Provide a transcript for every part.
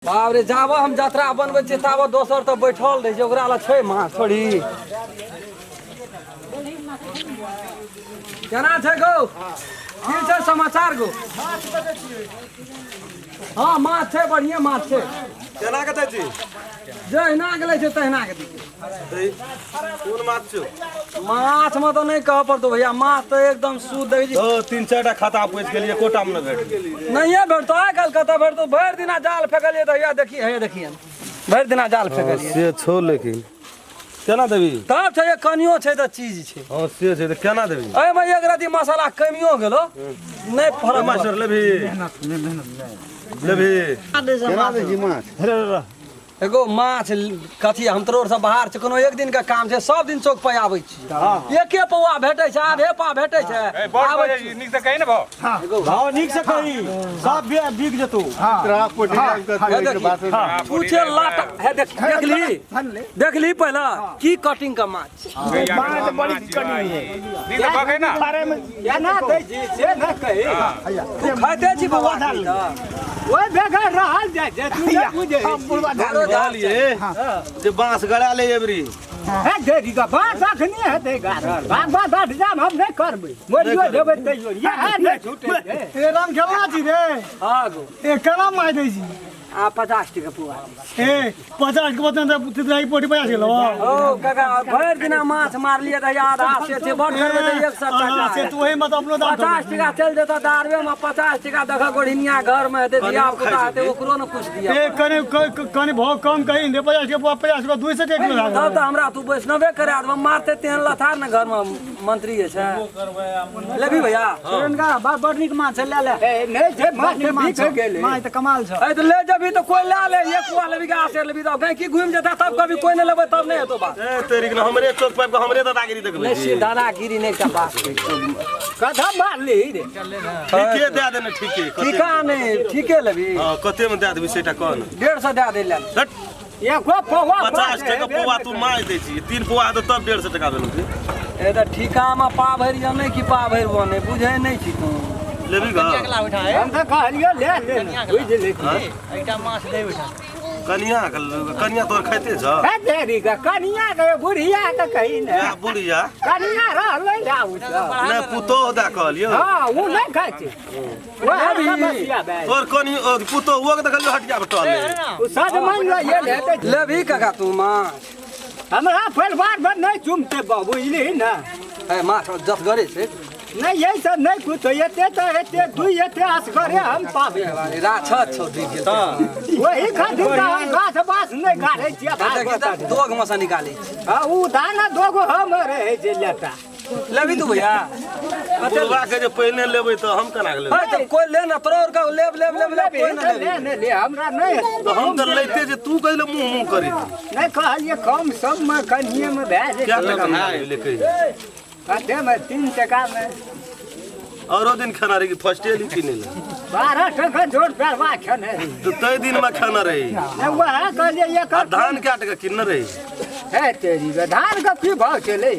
बाप रे जाबो हम यात्रा बनबै छियै ताबो दोसर तऽ बैठल रहै छै ओकरा ला छै माँ थोड़ी केना छै गौ की छै समाचार गौ हाँ माछ छै बढ़िया माछ छै केना कते छी जहिना गेलै छै तहिना के कोन माछ छौ माछ में तो नहीं कह पड़तो भैया माछ तो एकदम शुद्ध है जी तीन चारिटा खाता पूछ गेलिए कोटा में न भेट नहीं भेटतो आइ काल्हि कतऽ भेटतो भरि दिना जाल फेकलिए तो या देखिए भरि दिना जाल फेकलिए से छौ लेकिन केना देबी तब छै कनियो छै तऽ चीज छै हां से छै त केना देबी एहि में एक रति मसाला कमियो गेलो नहीं फरक मास्टर लेबी लेबी केना दै छी माछ एगो माछ कथी हम तोर से बाहर छै कोनो एक दिन के काम छै सब दिन चौक पे आबै छी एके पौआ भेटै छै आधे पा भेटै छै नीक से कही ने भाव नीक से कही सब बिक जतो पूछे लाटा है देखली पहला की कटिंग का माछ माछ बड़ी कनी है नीक से कहे ना बारे में या ना दै छी से ना कही तू खाइते छी बाबा ओए बेगर रहल जाय जे तू ना बुझे हम बुढ़वा डालिए जे बांस गड़ा ले एबरी है देरी का बात अखनी हेते गारल बात जाम हम नहीं करबै मोरियो देबै तैयो या नहीं छूटे ए राम खेलना छी रे हां गो ए केना मार दै छी आ 50 टका पुआ ए 50 के बतन तितलाई पोटी 50 के लवा ओ काका भर दिना माछ मार लिए त आधा से छै बड़ करबे त 100 टका से तू ओही मत अपनो दाम 50 टका चल देता दारवे में 50 टका देख गोढ़िया घर में हेते दिया पुता हेते ओकरो न कुछ दिया ए कने भाव कम कही दे 50 के 200 के किलो तब त हमरा तू वैष्णवे करा दब मारते तेहन लथार न घर में मंत्री छै लेबी भैया इनका बड़ नीक माछ ले ले ए नहीं जे माछ बिक गेले माछ त कमाल छ ए त ले जबी तो कोई ले ले एक कुआ लेबी का आसे लेबी तो गई की घूम जेता तब कभी कोई न लेबे तब नहीं हेतो बात ए तेरी के हमरे चौक पर हमरे दादागिरी देखबे नहीं सी दादागिरी नहीं का बात कथा मार ली रे ठीके दे देने ठीके ठीका नहीं ठीके लेबी हां कते में दे देबी सेटा कोन 150 दे दे ले एको पौवा 50 टका पौवा तू मार दे छी 3 पौवा तो तब 150 टका देलू ए त ठीका में पा भरि जमे की पा भरि बने बुझै नहीं छी तू लेबी गा हम त कहलियो ले बुझ ले एटा माछ दे बैठा कनिया तोर खाइते छ है देरी का कनिया के बुढ़िया के कही ने या बुढ़िया कनिया रहलै जाऊ ने पुतो दा कहलियो हां उ नहीं खाइ छै वो समस्या बे तोर कनी पुतो वो के देखलियो हटिया बटल उ सज मान लो ये लेते लेबी काका तू माछ हमरा परिवार में नहीं चुमते बाबू इली ना ए माछ जत गरे छै नहीं ये सब नहीं कुछ येते तो येते दू येते असगरे हम पाबे राछत छौ दी गेल वही खातिर का गाछ बास नहीं गाड़े छिया भागवत दोग मसा निकाली हां उ दाना दोगो हम रहे जे लेता लेबी तू भैया बुढ़वा के जे पहिने लेबै त हम केना के लेबै है त कोई ले ना तोर का लेब कोई ना ले हमरा नहीं तो हम त लेते जे तू कहले मुंह करी नहीं कहलिए कम सब में कनिए में भेज क्या टका में लेके कते में 3 टका में औरो दिन खाना रही फर्स्ट डे किने ले 12 टका जोड़ परवा खने तो तय दिन में खाना रही नहीं वह कहलिए ये धान क्या टका किन्न रही है तेरी का धान का की भाव चले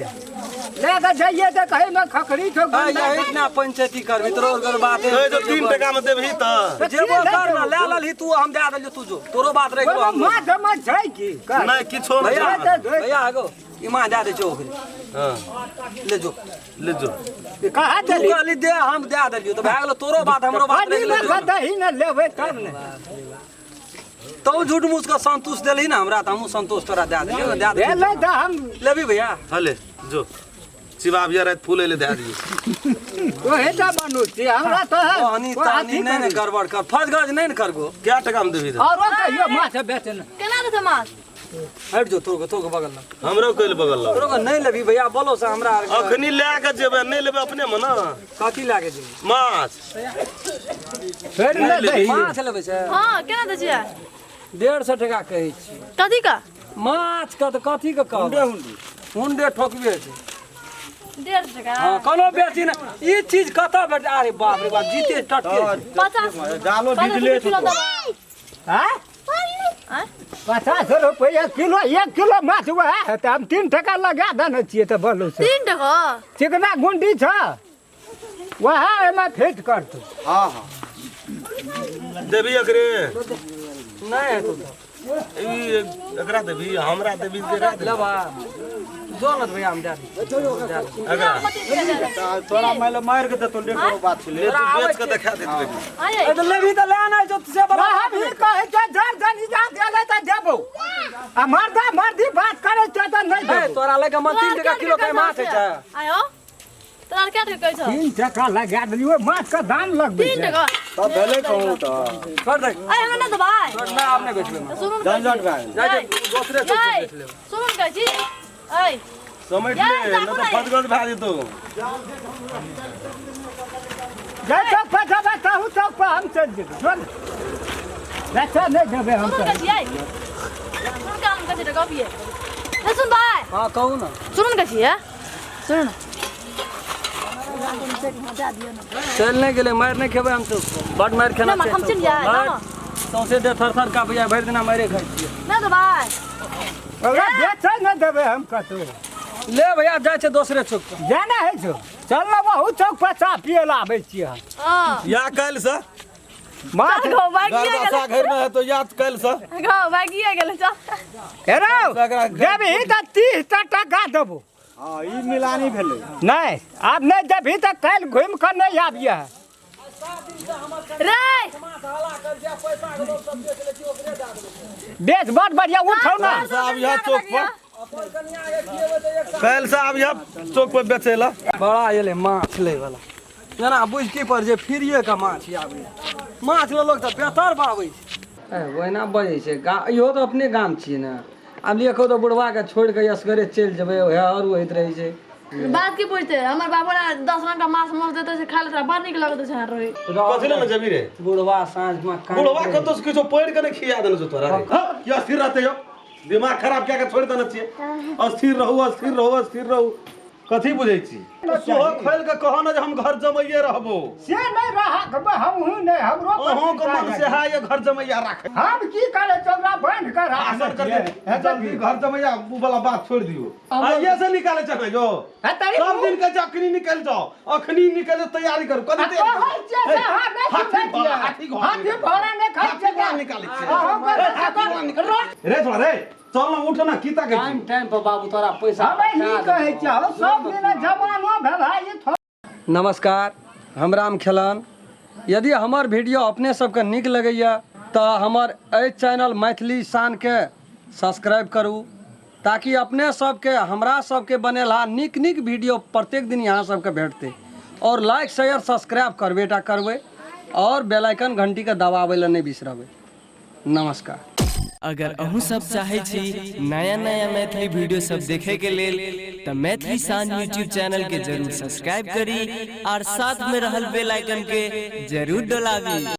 लेकर जाइए तो कहीं में खखड़ी ठोक यही ना पंचायती कर तोर कर बात ए जो 3 टका में देबही त जेबो कर ना ले लही तू हम दे देलियो तू जो तोरो बात रह गेलो मां समझ छै की नहीं किछो भैया भैया आगो ईमान दे दे चोक हां ले जो कहा तू कहली दे हम दे देलियो तो भाग गेलो तोरो बात हमरो बात रह गेलो दही न लेबै तब ने तो झूठ मूठ का संतोष देली ना हमरा त हमहु संतोष तोरा दे देलियो दे दे ले त हम लेबी भैया हले जो शिवाबिया रात फूले ले दे दियो ओहे त बनू छी हमरा त पानी तानी नहीं न गड़बड़ कर फर्ज गज नहीं न करगो क्या टका में देबी और कहियो माछ बेचन केना देते माछ हट जो तोर बगल में हमरो कइल बगल ला तोरो नहीं लेबी भैया बोलो से हमरा अखनी ले के जेबे नहीं लेबे अपने में ना कथी लागे जी माछ फेर न दही माछ लेबे छै हां केना दे छियै 150 टका कहै छी कथी का माछ का त कथी के कहबे हुंडे ठोकबे छै 150 टका हां कोनो बेसी ना ई चीज कतऽ भेट अरे बाप रे बाप जीते टटके 50 डालो किलो हां 50 रुपया किलो 1 किलो माछ हुआ है त हम 3 टका लगा देने छिए त बोलो से 3 टका चिकना गुंडी छ वहाँ एमा फिट कर तू देबी एकरे नहीं है तू एकरा देबी हमरा देबी तेरा ले बा जो न भैया हम दे दी तोरा माइल मार के तो ले बात ले तू बेच के दिखा दे तू आये ए तो ले भी तो ले आना जो तुझे बड़ा हम ही कहे के जर जन इजाजत देले त देबो आ मर्दी बात करे त नहीं ए देबो तोरा लगे मन 3 टका किलो के माछ है आयो तोरा क्या कहै छ 3 टका लगा दियो माछ का दाम लगबे 3 टका तब भेले कहूं त कर दे आये हमरा न दबाई छोड़ ना आपने बेच लेना सुन झंझट भाई जाए दूसरे चौक से बेच ले सुन कहै छी आय समझ ले न तो फटगत भा जेतो जय तक पठाबे कहूं चौक पर हम चल जेबे सुन अच्छा नहीं देबे हम सुन कहै छी आय सुन काम कहै छी टका पिए ए सुन भाई हां कहू ना सुन कहै छी सुन न चलने के लिए मार नहीं खेबे हम तो बड़ मार खाना ना हम चल जाए ना सौसे दे थर का भैया भर दिना मारे खाई छिए ना दबाई अगर बेच न देबे हम कतो ले भैया जाए छे दूसरे चौक पर जाना है जो चल ना वहु चौक पर चा पिए लाबे छिए हां या कल से माछ गो बागिए गरदासा घर में है तो याद कल से गो बागिए गेल छ हेरो देबी त 30 टका देबो हां ई मिलानी भेलै नहीं अब नहीं देबी त कल घूम कर नहीं आबिया रे बेच बहुत बढ़िया उठाओ ना साहब यहाँ चौक पर कल से अब यहाँ चौक पर बेचेला बड़ा एले माछ ले वाला जना बुझ की पर जे फ्रीए का माछ आबे माछ ले लोग त बेहतर पाबै छै ए ओहिना बजै छै इहो तो अपने गाम छिए ना अब लिखो तो बुढ़वा के छोड़ के असगरे चल जेबै ओहे और होइत रहै छै बात की पूछते हमर बाबू ने 10 रंग का मांस मोर देते से खा लेता बड़ निक लगत छै रही कथि ले जबी रे बुढ़वा साँझ में बुढ़वा कतो से किछो पढ़ के नहीं खिया देने जो तोरा रे क्या स्थिर रहते हो दिमाग खराब क्या के छोड़ देना चाहिए अस्थिर रहो कथी बुझै छी सोहो खोल के कहो ना जे हम घर जमैये रहबो से नहीं रहा हम हूं नहीं हमरो अहों के मन से है ये घर जमैया राखे हम की करे चोरा बंद कर आसन करके जल्दी घर जमैया वो वाला बात छोड़ दियो आइए से निकाले चले जो सब दिन के अखनी निकल जाओ अखनी निकल तैयारी करो कथी हाथी भोरा ने खाई निकाले रे थोड़ा रे चल ना उठ ना कीता के टाइम पर बाबू तोरा पैसा हम नहीं कहे चाहो सब दिन जमानो भेला ये नमस्कार हम राम खेलन यदि हमार वीडियो अपने सबके नीक लगैया तो हमार एहि चैनल मैथिली शान के सब्सक्राइब करू ताकि अपने सबके हमरा सबके बनेला नीक वीडियो प्रत्येक दिन यहाँ सबके भेटते और लाइक शेयर सब्सक्राइब करबेटा करबै और बेल आइकन घंटी के दबाबै ला नहीं बिसरबै नमस्कार अगर अहू सब चाहे छी नया मैथिली वीडियो सब देखे के लेल तो मैथिली शान यूट्यूब चैनल के जरूर सब्सक्राइब करी और साथ में रहल बेल आइकन के जरूर दबावी।